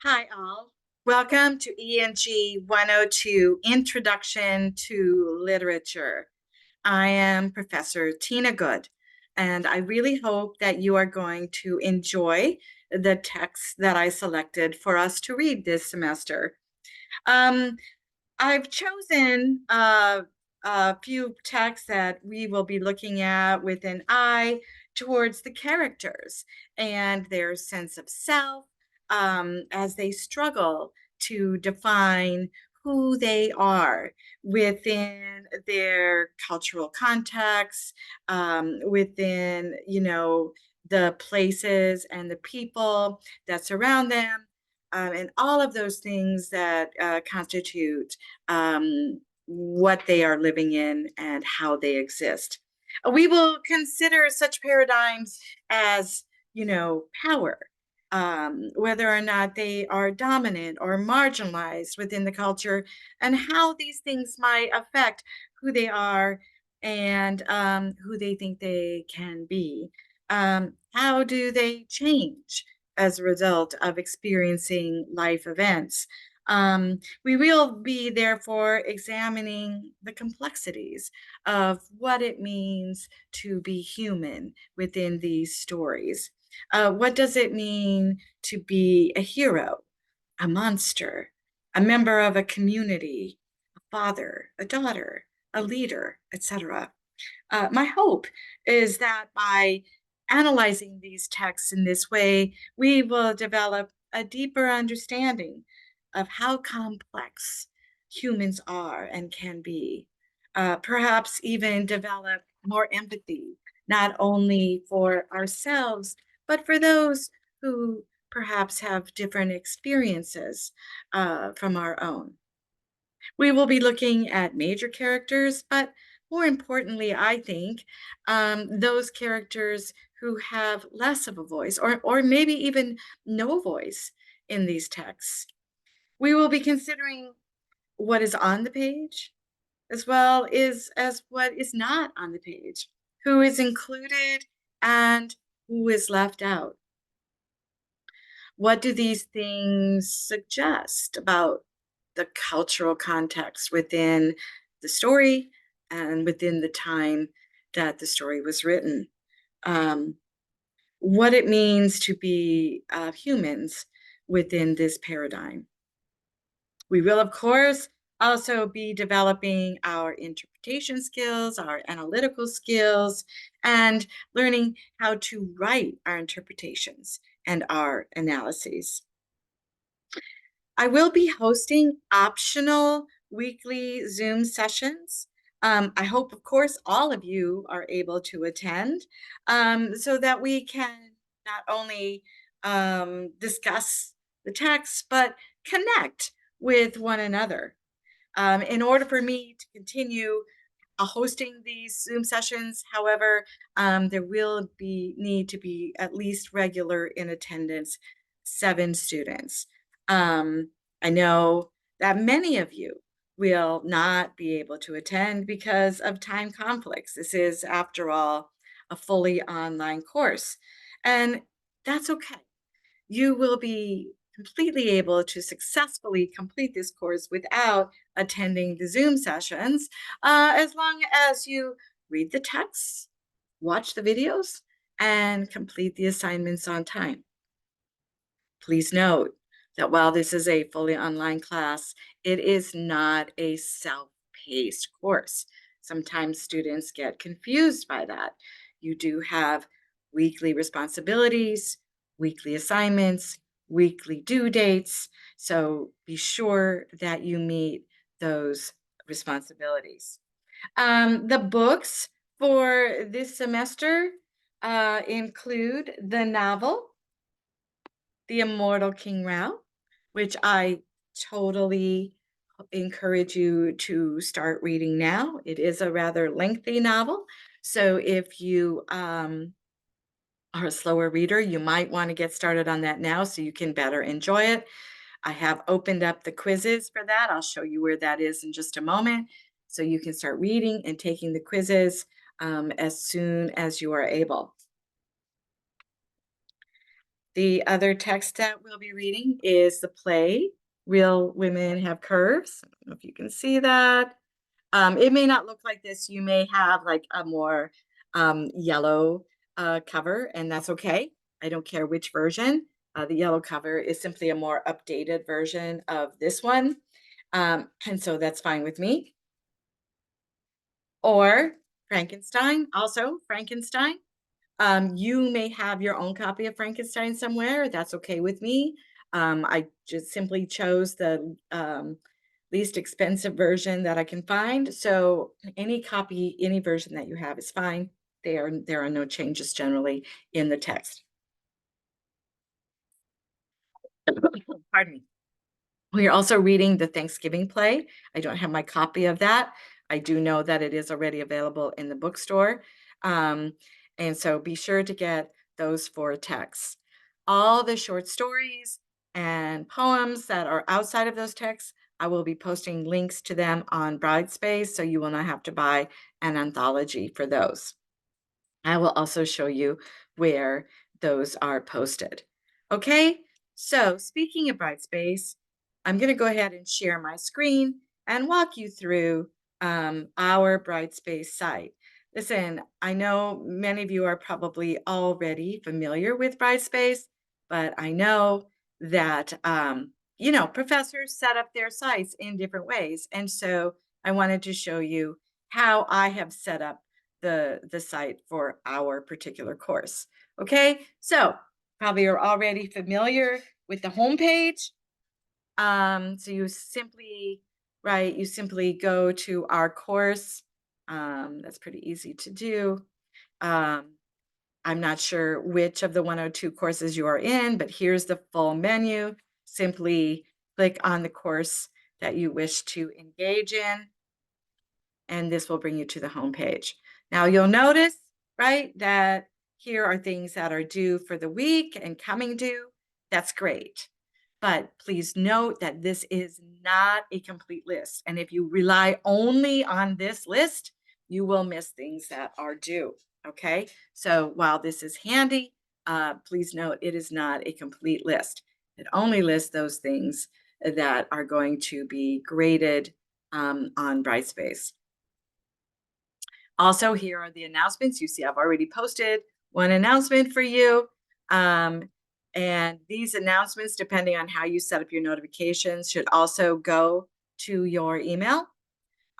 Hi, all. Welcome to ENG 102 Introduction to Literature. I am Professor Tina Good, and I really hope that you are going to enjoy the text that I selected for us to read this semester. Um, I've chosen a few texts that we will be looking at with an eye towards the characters and their sense of self as they struggle to define who they are within their cultural context, within, the places and the people that surround them, and all of those things that constitute what they are living in and how they exist. We will consider such paradigms as, power, whether or not they are dominant or marginalized within the culture, and how these things might affect who they are and who they think they can be. How do they change as a result of experiencing life events? We will be therefore examining the complexities of what it means to be human within these stories. What does it mean to be a hero, a monster, a member of a community, a father, a daughter, a leader, etc.? My hope is that by analyzing these texts in this way, we will develop a deeper understanding of how complex humans are and can be. Perhaps even develop more empathy, not only for ourselves, but for those who perhaps have different experiences from our own. We will be looking at major characters, but more importantly, I think, those characters who have less of a voice or maybe even no voice in these texts. We will be considering what is on the page as well as what is not on the page, who is included and who is left out. What do these things suggest about the cultural context within the story and within the time that the story was written? Um, what it means to be humans within this paradigm. We will, of course, also be developing our interpretation skills, our analytical skills, and learning how to write our interpretations and our analyses. I will be hosting optional weekly Zoom sessions. I hope, of course, all of you are able to attend so that we can not only discuss the text, but connect with one another. In order for me to continue hosting these Zoom sessions, however, there will need to be at least regular in attendance 7 students. I know that many of you will not be able to attend because of time conflicts. This is, after all, a fully online course, and that's okay. You will be completely able to successfully complete this course without attending the Zoom sessions, as long as you read the texts, watch the videos, and complete the assignments on time. Please note that while this is a fully online class, it is not a self-paced course. Sometimes students get confused by that. You do have weekly responsibilities, weekly assignments, weekly due dates, so be sure that you meet those responsibilities. The books for this semester include the novel The Immortal King Rao, which I totally encourage you to start reading now. It is a rather lengthy novel, so if you are a slower reader, you might want to get started on that now so you can better enjoy it. I have opened up the quizzes for that. I'll show you where that is in just a moment, so you can start reading and taking the quizzes as soon as you are able. The other text that we'll be reading is the play, Real Women Have Curves. I don't know if you can see that. It may not look like this. You may have like a more yellow cover, and that's okay. I don't care which version. The yellow cover is simply a more updated version of this one. And so that's fine with me. Or Frankenstein, also Frankenstein. You may have your own copy of Frankenstein somewhere. That's okay with me. I just simply chose the least expensive version that I can find. So any copy, any version that you have is fine. There are no changes generally in the text. Pardon me. We are also reading the Thanksgiving play. I don't have my copy of that. I do know that it is already available in the bookstore. Um, and so be sure to get those 4 texts. All the short stories and poems that are outside of those texts, I will be posting links to them on Bridespace, so you will not have to buy an anthology for those. I will also show you where those are posted. Okay, so speaking of Brightspace, I'm going to go ahead and share my screen and walk you through our Brightspace site. Listen, I know many of you are probably already familiar with Brightspace, but I know that professors set up their sites in different ways. And so I wanted to show you how I have set up the site for our particular course. Okay, so probably you're already familiar with the homepage. So you simply go to our course. That's pretty easy to do. I'm not sure which of the 102 courses you are in, but here's the full menu. Simply click on the course that you wish to engage in, and this will bring you to the home page. Now you'll notice, right, that here are things that are due for the week and coming due. That's great. But please note that this is not a complete list. And if you rely only on this list, you will miss things that are due. Okay, so while this is handy, please note it is not a complete list. It only lists those things that are going to be graded on Brightspace. Also, here are the announcements. You see, I've already posted one announcement for you. And these announcements, depending on how you set up your notifications, should also go to your email.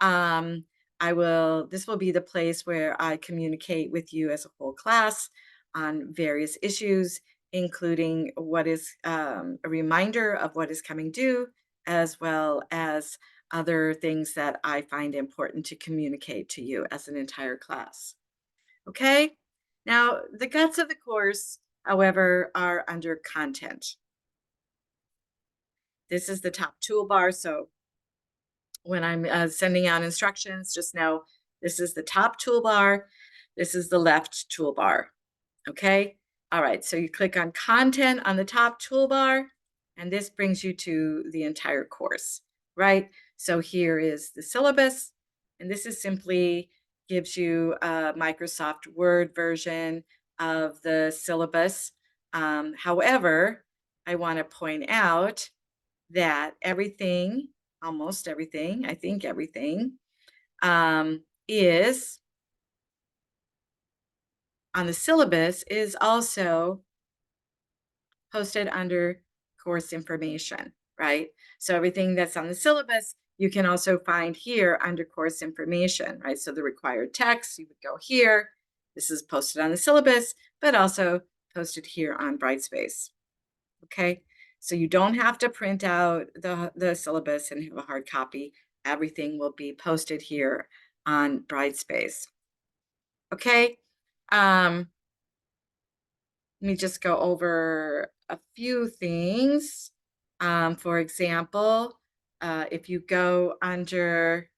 This will be the place where I communicate with you as a whole class on various issues, including what is a reminder of what is coming due, as well as other things that I find important to communicate to you as an entire class. Okay, now the guts of the course, however, are under content. This is the top toolbar, so when I'm sending out instructions, just know this is the top toolbar, this is the left toolbar. Okay, all right, so you click on content on the top toolbar, and this brings you to the entire course, right? So here is the syllabus, and this is simply gives you a Microsoft Word version of the syllabus. However, I want to point out that everything, almost everything, I think everything, is on the syllabus is also posted under course information, right? So everything that's on the syllabus, you can also find here under course information, right? So the required text, you would go here. This is posted on the syllabus, but also posted here on Brightspace, okay? So you don't have to print out the syllabus and have a hard copy. Everything will be posted here on Brightspace, okay? Let me just go over a few things. For example, if you go under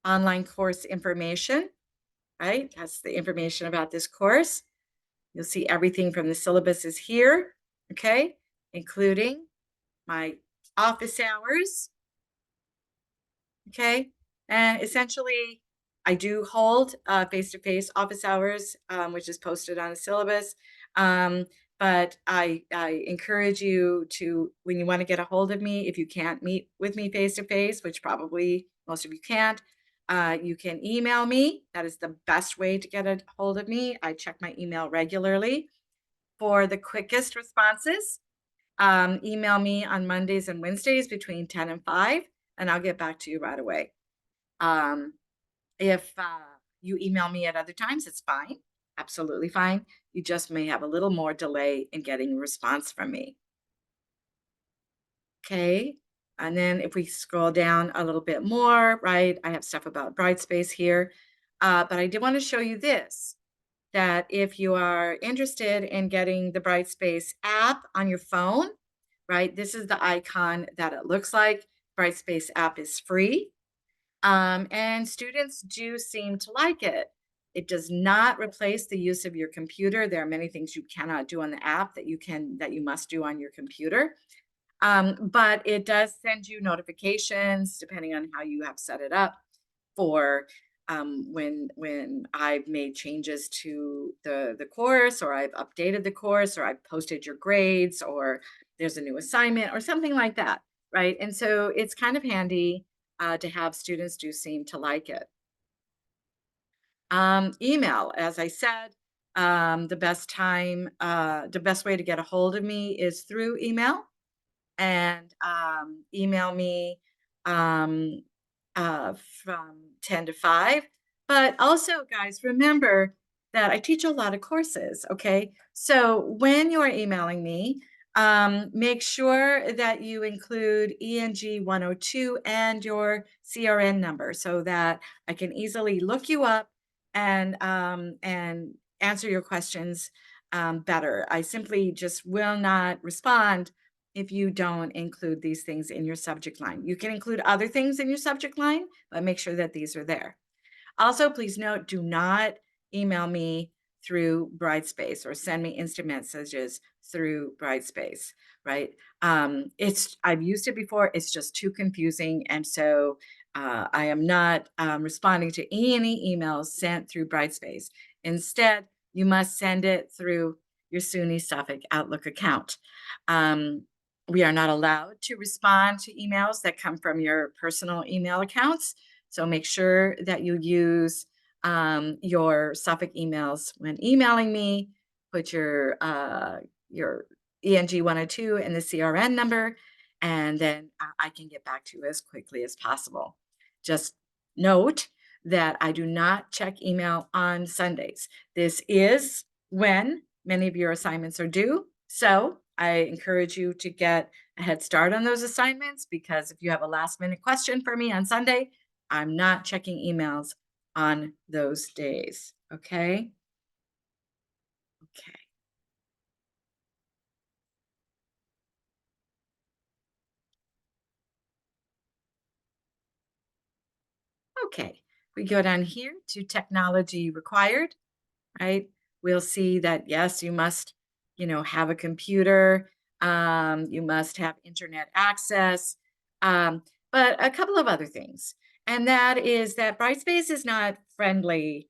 online course information, right? That's the information about this course. You'll see everything from the syllabus is here, okay? Including my office hours, okay? And essentially, I do hold face-to-face office hours, which is posted on the syllabus. Um, but I encourage you to, when you want to get a hold of me, if you can't meet with me face-to-face, which probably most of you can't, you can email me. That is the best way to get a hold of me. I check my email regularly for the quickest responses. Email me on Mondays and Wednesdays between 10 and 5, and I'll get back to you right away. If you email me at other times, it's fine, absolutely fine. You just may have a little more delay in getting a response from me. Okay. And then if we scroll down a little bit more, right, I have stuff about Brightspace here. But I did want to show you this, that if you are interested in getting the Brightspace app on your phone, right, this is the icon that it looks like. Brightspace app is free. And students do seem to like it. It does not replace the use of your computer. There are many things you cannot do on the app that you must do on your computer. But it does send you notifications depending on how you have set it up for when I've made changes to the course, or I've updated the course, or I've posted your grades, or there's a new assignment or something like that, right? And so it's kind of handy to have. Students do seem to like it. Email, as I said, the best way to get a hold of me is through email, and email me um, from 10 to 5. But also, guys, remember that I teach a lot of courses, okay? So when you are emailing me, make sure that you include ENG102 and your CRN number so that I can easily look you up and answer your questions better. I simply just will not respond if you don't include these things in your subject line. You can include other things in your subject line, but make sure that these are there. Also, please note, do not email me through Brightspace or send me instant messages through Brightspace, right? I've used it before. It's just too confusing. And so I am not responding to any emails sent through Brightspace. Instead, you must send it through your SUNY Suffolk Outlook account. We are not allowed to respond to emails that come from your personal email accounts. So make sure that you use your Suffolk emails when emailing me. Put your ENG102 and the CRN number, and then I can get back to you as quickly as possible. Just note that I do not check email on Sundays. This is when many of your assignments are due. So I encourage you to get a head start on those assignments, because if you have a last minute question for me on Sunday, I'm not checking emails on those days. Okay. Okay. Okay. We go down here to technology required, right? We'll see that, yes, you must, have a computer. You must have internet access, um, but a couple of other things. And that is that Brightspace is not friendly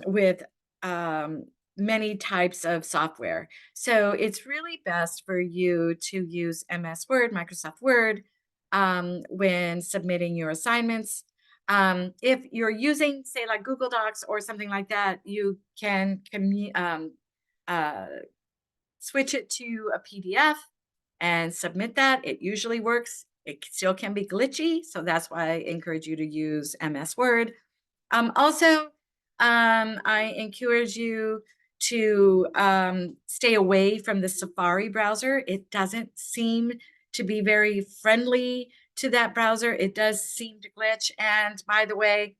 with um, many types of software. So it's really best for you to use MS Word, Microsoft Word, when submitting your assignments. If you're using, say, like Google Docs or something like that, you can uh, switch it to a PDF and submit that. It usually works. It still can be glitchy, so that's why I encourage you to use MS Word. Also, I encourage you to stay away from the Safari browser. It doesn't seem to be very friendly to that browser. It does seem to glitch. And by the way,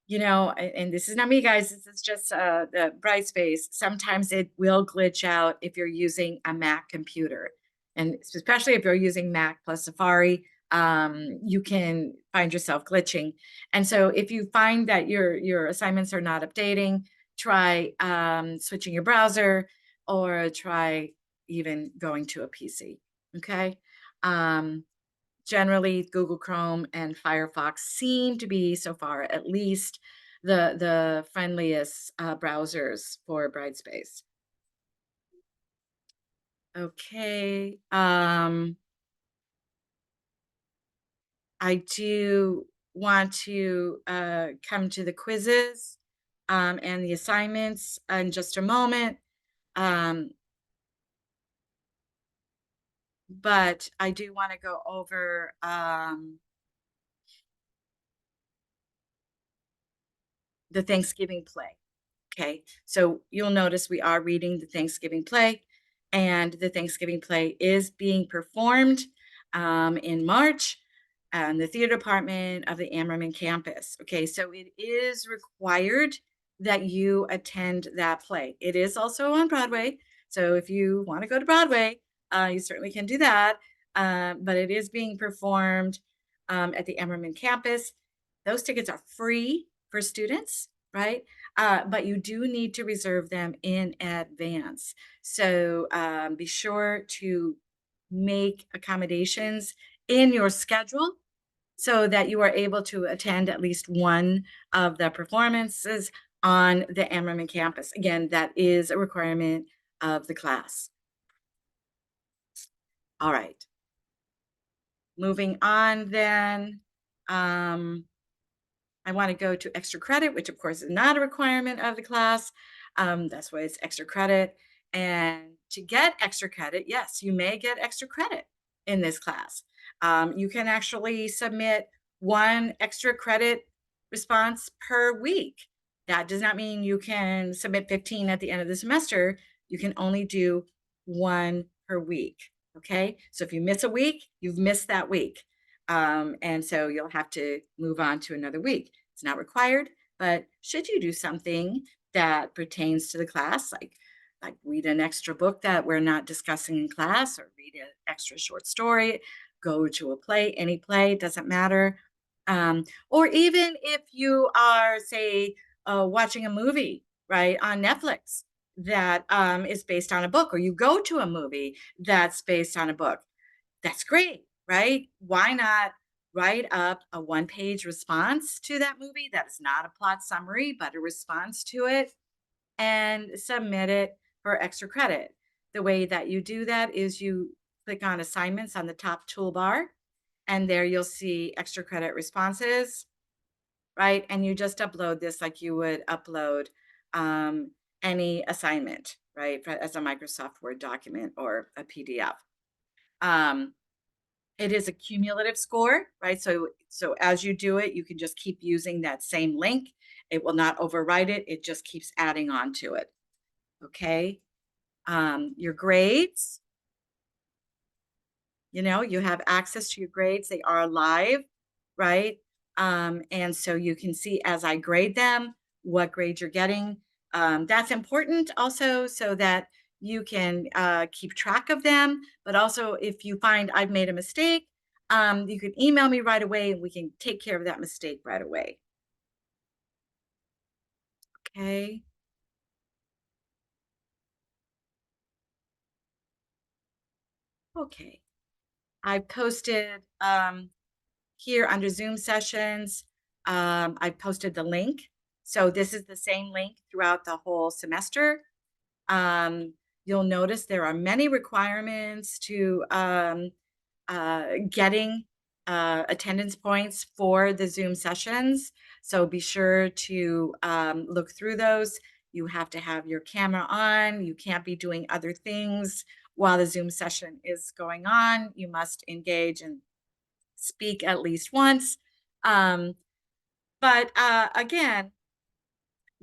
and this is not me, guys, this is just the Brightspace. Sometimes it will glitch out if you're using a Mac computer. And especially if you're using Mac plus Safari, you can find yourself glitching. And so if you find that your assignments are not updating, try switching your browser, or try even going to a PC, okay? generally Google Chrome and Firefox seem to be, so far at least, the friendliest browsers for Brightspace. Okay. I do want to come to the quizzes and the assignments in just a moment. Um, but I do want to go over the Thanksgiving play. Okay, so you'll notice we are reading the Thanksgiving play, and the Thanksgiving play is being performed in March in the theater department of the Ammerman campus. Okay, so it is required that you attend that play. It is also on Broadway, so if you want to go to Broadway, you certainly can do that. But it is being performed at the Ammerman campus. Those tickets are free for students, right? But you do need to reserve them in advance. So be sure to make accommodations in your schedule so that you are able to attend at least one of the performances on the Ammerman campus. Again, that is a requirement of the class. All right. Moving on then. I want to go to extra credit, which of course is not a requirement of the class. That's why it's extra credit. And to get extra credit, yes, you may get extra credit in this class. You can actually submit one extra credit response per week. That does not mean you can submit 15 at the end of the semester. You can only do one per week. Okay, so if you miss a week, you've missed that week. And so you'll have to move on to another week. It's not required, but should you do something that pertains to the class, like read an extra book that we're not discussing in class, or read an extra short story, go to a play, any play, doesn't matter. Or even if you are, say, watching a movie, right, on Netflix that is based on a book, or you go to a movie that's based on a book, that's great, right? Why not write up a one-page response to that movie that is not a plot summary, but a response to it, and submit it for extra credit? The way that you do that is you click on assignments on the top toolbar, and there you'll see extra credit responses, right? And you just upload this like you would upload um, any assignment, right? As a Microsoft Word document or a PDF. It is a cumulative score, right? So as you do it, you can just keep using that same link. It will not overwrite it. It just keeps adding on to it. Okay. Your grades, you have access to your grades. They are live, right? And so you can see as I grade them, what grade you're getting. That's important also so that you can keep track of them. But also if you find I've made a mistake, you can email me right away and we can take care of that mistake right away. Okay. Okay. I've posted here under Zoom sessions, I've posted the link. So this is the same link throughout the whole semester. You'll notice there are many requirements to getting attendance points for the Zoom sessions. So be sure to look through those. You have to have your camera on. You can't be doing other things while the Zoom session is going on. You must engage and speak at least once. But again,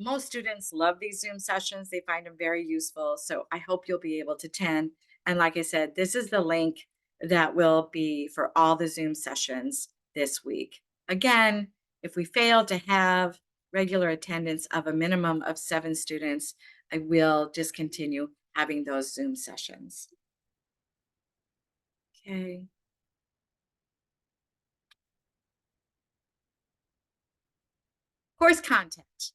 most students love these Zoom sessions. They find them very useful. So I hope you'll be able to attend. And like I said, this is the link that will be for all the Zoom sessions this week. Again, if we fail to have regular attendance of a minimum of 7 students, I will discontinue having those Zoom sessions. Okay. Course content.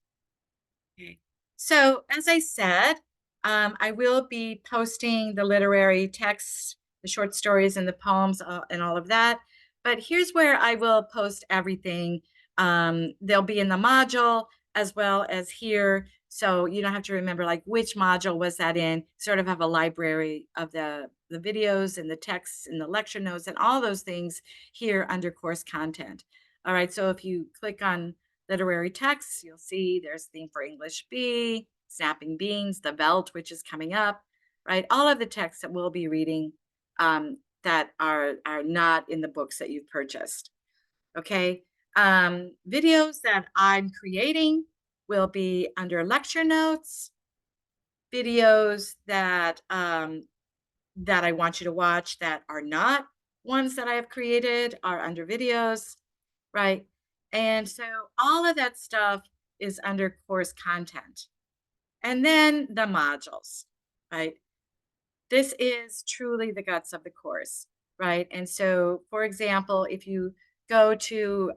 Okay. So as I said, I will be posting the literary texts, the short stories and the poems and all of that. But here's where I will post everything. They'll be in the module as well as here. So you don't have to remember like which module was that in. Sort of have a library of the videos and the texts and the lecture notes and all those things here under course content. All right, so if you click on literary texts, you'll see there's theme for English B, snapping beans, the belt, which is coming up, right? All of the texts that we'll be reading that are not in the books that you've purchased. Okay. Videos that I'm creating will be under lecture notes. Videos that that I want you to watch that are not ones that I have created are under videos, right? And so all of that stuff is under course content. And then the modules, right? This is truly the guts of the course, right? And so, for example, if you go to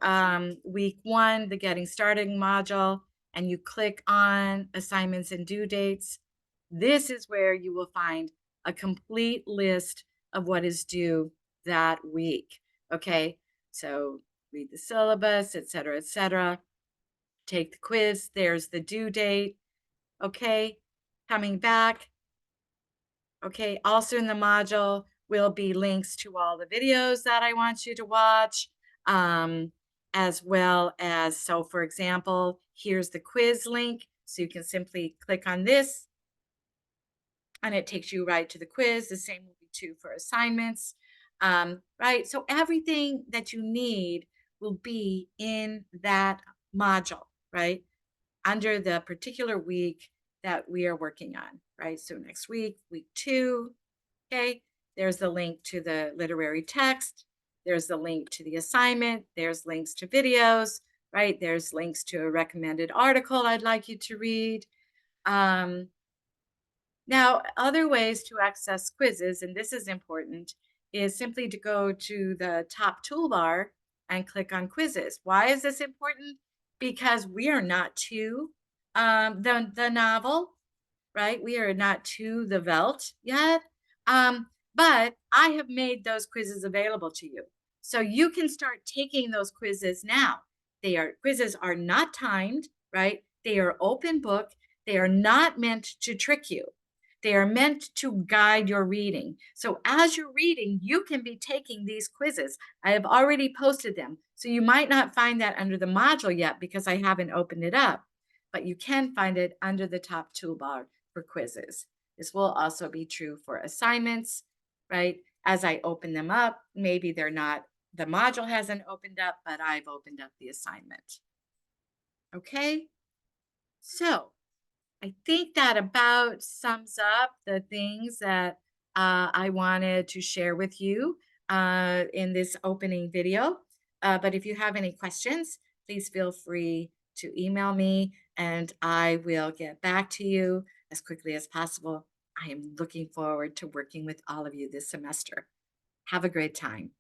week 1, the Getting Started module, and you click on assignments and due dates, this is where you will find a complete list of what is due that week. Okay, so read the syllabus, et cetera, take the quiz. There's the due date. Okay, coming back. Okay, also in the module will be links to all the videos that I want you to watch, as well as, so for example, here's the quiz link. So you can simply click on this and it takes you right to the quiz. The same will be true for assignments, right? So everything that you need will be in that module, right? Under the particular week that we are working on, right? So next week, week 2, okay, there's the link to the literary text. There's the link to the assignment. There's links to videos, right? There's links to a recommended article I'd like you to read. Now, other ways to access quizzes, and this is important, is simply to go to the top toolbar and click on quizzes. Why is this important? Because we are not to the novel, right? We are not to the Welt yet, but I have made those quizzes available to you. So you can start taking those quizzes now. Quizzes are not timed, right? They are open book. They are not meant to trick you. They are meant to guide your reading. So as you're reading, you can be taking these quizzes. I have already posted them. So you might not find that under the module yet because I haven't opened it up, but you can find it under the top toolbar for quizzes. This will also be true for assignments, right? As I open them up, maybe they're not, the module hasn't opened up, but I've opened up the assignment. Okay, so I think that about sums up the things that I wanted to share with you in this opening video. But if you have any questions, please feel free to email me and I will get back to you as quickly as possible. I am looking forward to working with all of you this semester. Have a great time.